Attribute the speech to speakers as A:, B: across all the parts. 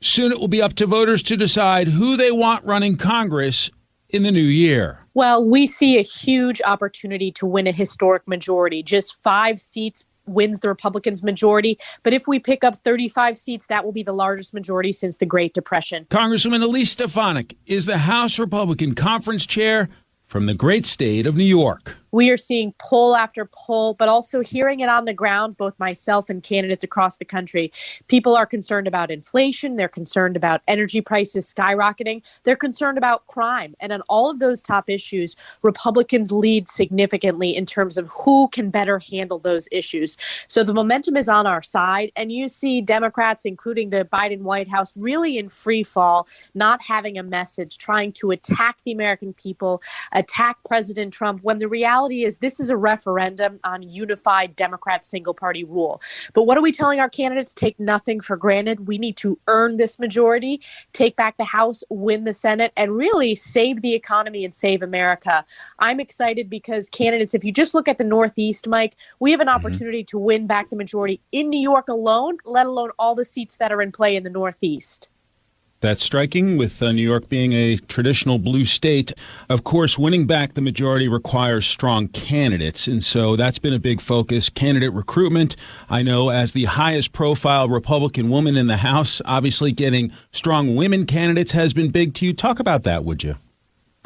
A: Soon it will be up to voters to decide who they want running Congress in the new year.
B: Well, we see a huge opportunity to win a historic majority. Just 5 seats wins the Republicans' majority. But if we pick up 35 seats, that will be the largest majority since the Great Depression.
A: Congresswoman Elise Stefanik is the House Republican Conference Chair from the great state of New York.
B: We are seeing poll after poll, but also hearing it on the ground, both myself and candidates across the country. People are concerned about inflation. They're concerned about energy prices skyrocketing. They're concerned about crime. And on all of those top issues, Republicans lead significantly in terms of who can better handle those issues. So the momentum is on our side. And you see Democrats, including the Biden White House, really in free fall, not having a message, trying to attack the American people, attack President Trump, when the reality is this is a referendum on unified Democrat single-party rule. But what are we telling our candidates? Take nothing for granted. We need to earn this majority, take back the House, win the Senate, and really save the economy and save America. I'm excited because candidates, if you just look at the Northeast, Mike, we have an opportunity to win back the majority in New York alone, let alone all the seats that are in play in the Northeast.
A: That's striking, with New York being a traditional blue state. Of course, winning back the majority requires strong candidates, and so that's been a big focus. Candidate recruitment, I know, as the highest profile Republican woman in the House, obviously getting strong women candidates has been big to you. Talk about that, would you?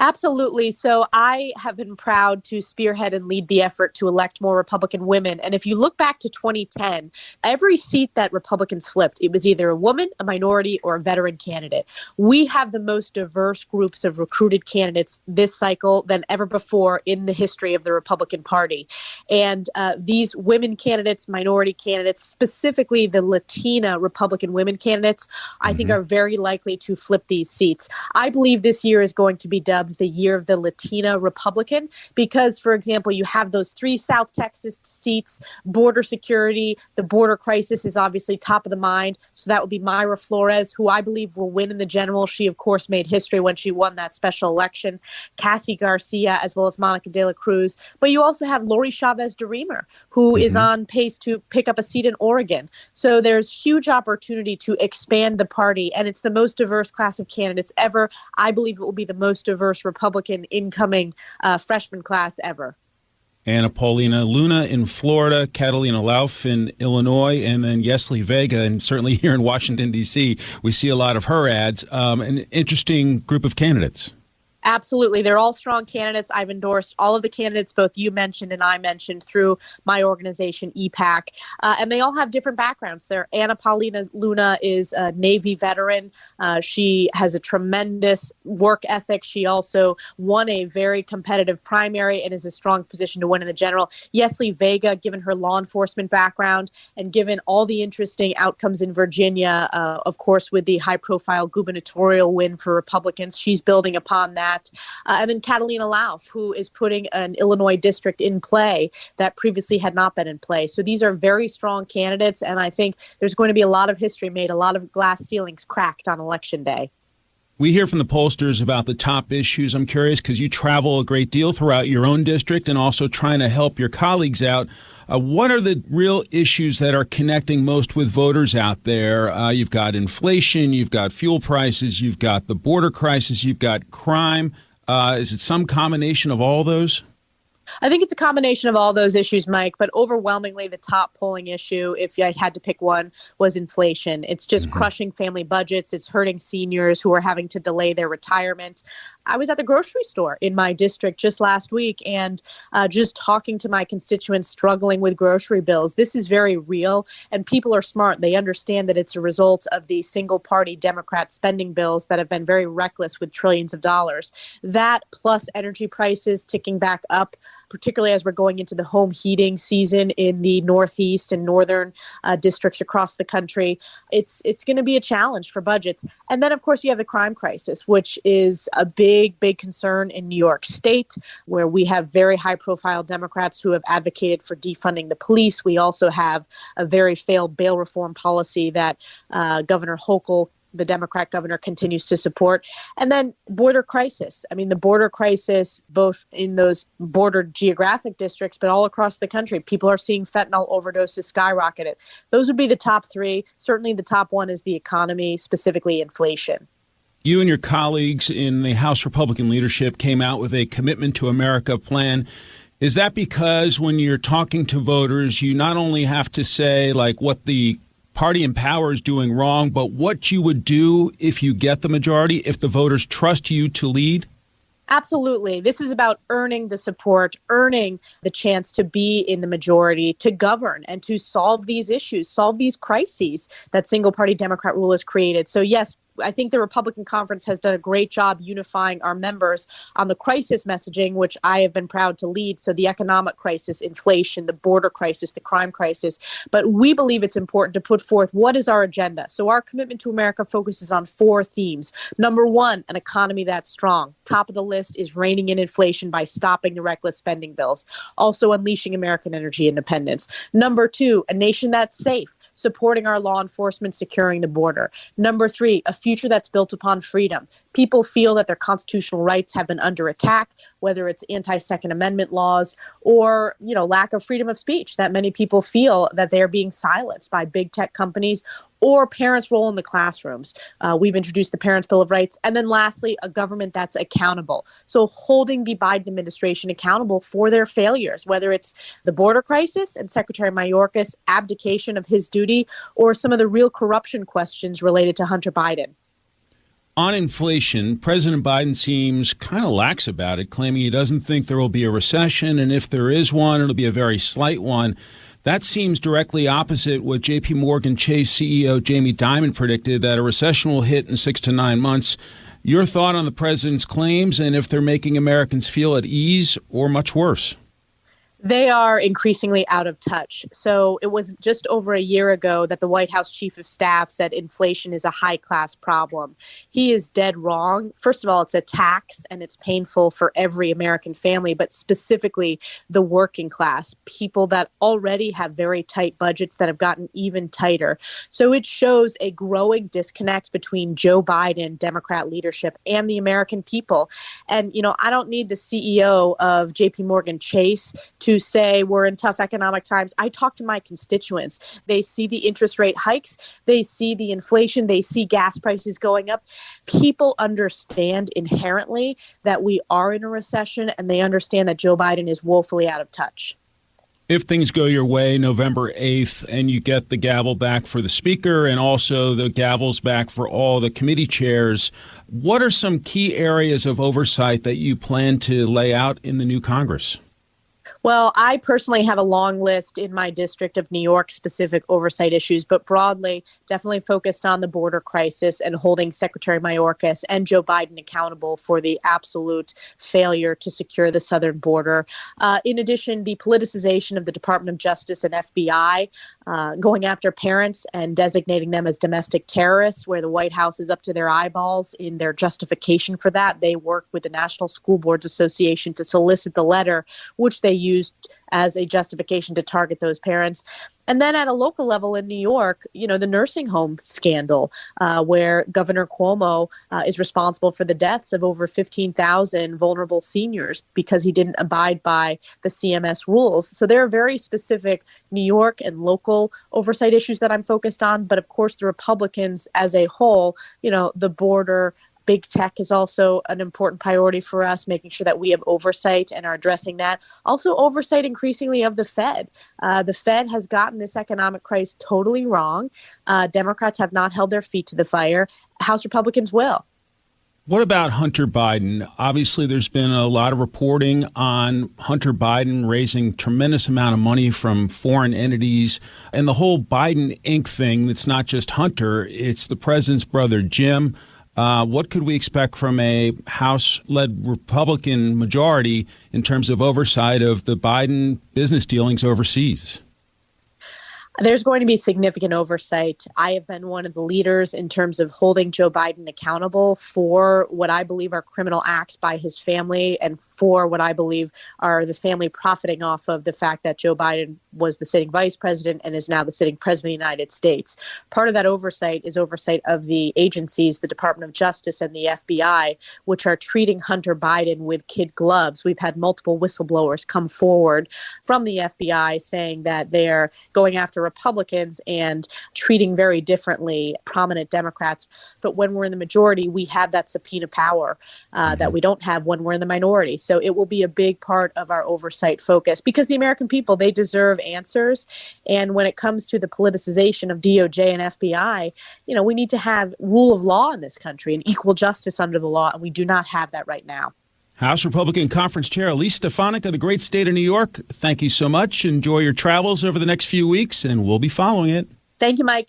B: Absolutely. So I have been proud to spearhead and lead the effort to elect more Republican women. And if you look back to 2010, every seat that Republicans flipped, it was either a woman, a minority, or a veteran candidate. We have the most diverse groups of recruited candidates this cycle than ever before in the history of the Republican Party. And these women candidates, minority candidates, specifically the Latina Republican women candidates, I think are very likely to flip these seats. I believe this year is going to be dubbed the year of the Latina Republican because, for example, you have those 3 South Texas seats, border security. The border crisis is obviously top of the mind. So that would be Mayra Flores, who I believe will win in the general. She, of course, made history when she won that special election. Cassie Garcia, as well as Monica de la Cruz. But you also have Lori Chavez-DeRemer, who is on pace to pick up a seat in Oregon. So there's huge opportunity to expand the party, and it's the most diverse class of candidates ever. I believe it will be the most diverse Republican incoming freshman class ever.
A: Anna Paulina Luna in Florida, Catalina Lauf in Illinois, and then Yesli Vega, and certainly here in Washington, D.C., we see a lot of her ads. An interesting group of candidates.
B: Absolutely. They're all strong candidates. I've endorsed all of the candidates, both you mentioned and I mentioned, through my organization, EPAC. And they all have different backgrounds. Anna Paulina Luna is a Navy veteran. She has a tremendous work ethic. She also won a very competitive primary and is a strong position to win in the general. Yesli Vega, given her law enforcement background and given all the interesting outcomes in Virginia, of course, with the high-profile gubernatorial win for Republicans, she's building upon that. And then Catalina Lauf, who is putting an Illinois district in play that previously had not been in play. So these are very strong candidates, and I think there's going to be a lot of history made, a lot of glass ceilings cracked on Election Day.
A: We hear from the pollsters about the top issues. I'm curious because you travel a great deal throughout your own district and also trying to help your colleagues out. What are the real issues that are connecting most with voters out there? You've got inflation, you've got fuel prices, you've got the border crisis, you've got crime. Is it some combination of all those?
B: I think it's a combination of all those issues, Mike, but overwhelmingly the top polling issue, if I had to pick one, was inflation. It's just crushing family budgets. It's hurting seniors who are having to delay their retirement. I was at the grocery store in my district just last week and just talking to my constituents struggling with grocery bills. This is very real, and people are smart. They understand that it's a result of the single-party Democrat spending bills that have been very reckless with trillions of dollars. That plus energy prices ticking back up, particularly as we're going into the home heating season in the Northeast and northern districts across the country. It's going to be a challenge for budgets. And then, of course, you have the crime crisis, which is a big concern in New York State, where we have very high-profile Democrats who have advocated for defunding the police. We also have a very failed bail reform policy that Governor Hochul the Democrat governor continues to support. And then border crisis. I mean, the border crisis, both in those border geographic districts, but all across the country, people are seeing fentanyl overdoses skyrocketed. Those would be the top three. Certainly the top one is the economy, specifically inflation.
A: You and your colleagues in the House Republican leadership came out with a Commitment to America plan. Is that because when you're talking to voters, you not only have to say like what the party in power is doing wrong, but what you would do if you get the majority, if the voters trust you to lead?
B: Absolutely. This is about earning the support, earning the chance to be in the majority, to govern and to solve these issues, solve these crises that single party Democrat rule has created. So yes, I think the Republican conference has done a great job unifying our members on the crisis messaging, which I have been proud to lead. So the economic crisis, inflation, the border crisis, the crime crisis. But we believe it's important to put forth what is our agenda. So our Commitment to America focuses on 4 themes. Number 1, an economy that's strong. Top of the list is reining in inflation by stopping the reckless spending bills. Also unleashing American energy independence. Number 2, a nation that's safe, supporting our law enforcement, securing the border. Number 3, a future that's built upon freedom. People feel that their constitutional rights have been under attack, whether it's anti-Second Amendment laws or, lack of freedom of speech, that many people feel that they are being silenced by big tech companies or parents' role in the classrooms. We've introduced the Parents' Bill of Rights. And then lastly, a government that's accountable. So holding the Biden administration accountable for their failures, whether it's the border crisis and Secretary Mayorkas' abdication of his duty or some of the real corruption questions related to Hunter Biden.
A: On inflation, President Biden seems kind of lax about it, claiming he doesn't think there will be a recession, and if there is one, it'll be a very slight one. That seems directly opposite what J.P. Morgan Chase CEO Jamie Dimon predicted, that a recession will hit in 6 to 9 months. Your thought on the president's claims and if they're making Americans feel at ease or much worse?
B: They are increasingly out of touch. So it was just over a year ago that the White House chief of staff said inflation is a high-class problem. He is dead wrong. First of all, it's a tax and it's painful for every American family, but specifically the working class, people that already have very tight budgets that have gotten even tighter. So it shows a growing disconnect between Joe Biden, Democrat leadership, and the American people. And, I don't need the CEO of J.P. Morgan Chase to say we're in tough economic times. I talk to my constituents. They see the interest rate hikes. They see the inflation. They see gas prices going up. People understand inherently that we are in a recession, and they understand that Joe Biden is woefully out of touch.
A: If things go your way November 8th and you get the gavel back for the speaker and also the gavels back for all the committee chairs, what are some key areas of oversight that you plan to lay out in the new Congress?
B: Well, I personally have a long list in my district of New York specific oversight issues, but broadly definitely focused on the border crisis and holding Secretary Mayorkas and Joe Biden accountable for the absolute failure to secure the southern border. In addition, the politicization of the Department of Justice and FBI, going after parents and designating them as domestic terrorists, where the White House is up to their eyeballs in their justification for that. They worked with the National School Boards Association to solicit the letter, which they used as a justification to target those parents. And then at a local level in New York, the nursing home scandal, where Governor Cuomo is responsible for the deaths of over 15,000 vulnerable seniors because he didn't abide by the CMS rules. So there are very specific New York and local oversight issues that I'm focused on. But of course, the Republicans as a whole, the border, big tech is also an important priority for us, making sure that we have oversight and are addressing that. Also oversight increasingly of the Fed. The Fed has gotten this economic crisis totally wrong. Democrats have not held their feet to the fire. House Republicans will.
A: What about Hunter Biden? Obviously, there's been a lot of reporting on Hunter Biden raising tremendous amount of money from foreign entities and the whole Biden Inc. thing. It's not just Hunter, it's the president's brother, Jim. What could we expect from a House-led Republican majority in terms of oversight of the Biden business dealings overseas?
B: There's going to be significant oversight. I have been one of the leaders in terms of holding Joe Biden accountable for what I believe are criminal acts by his family and for what I believe are the family profiting off of the fact that Joe Biden was the sitting vice president and is now the sitting president of the United States. Part of that oversight is oversight of the agencies, the Department of Justice and the FBI, which are treating Hunter Biden with kid gloves. We've had multiple whistleblowers come forward from the FBI saying that they're going after Republicans and treating very differently prominent Democrats. But when we're in the majority, we have that subpoena power that we don't have when we're in the minority. So it will be a big part of our oversight focus because the American people, they deserve answers. And when it comes to the politicization of DOJ and FBI, we need to have rule of law in this country and equal justice under the law. And we do not have that right now.
A: House Republican Conference Chair Elise Stefanik of the great state of New York, thank you so much. Enjoy your travels over the next few weeks, and we'll be following it.
B: Thank you, Mike.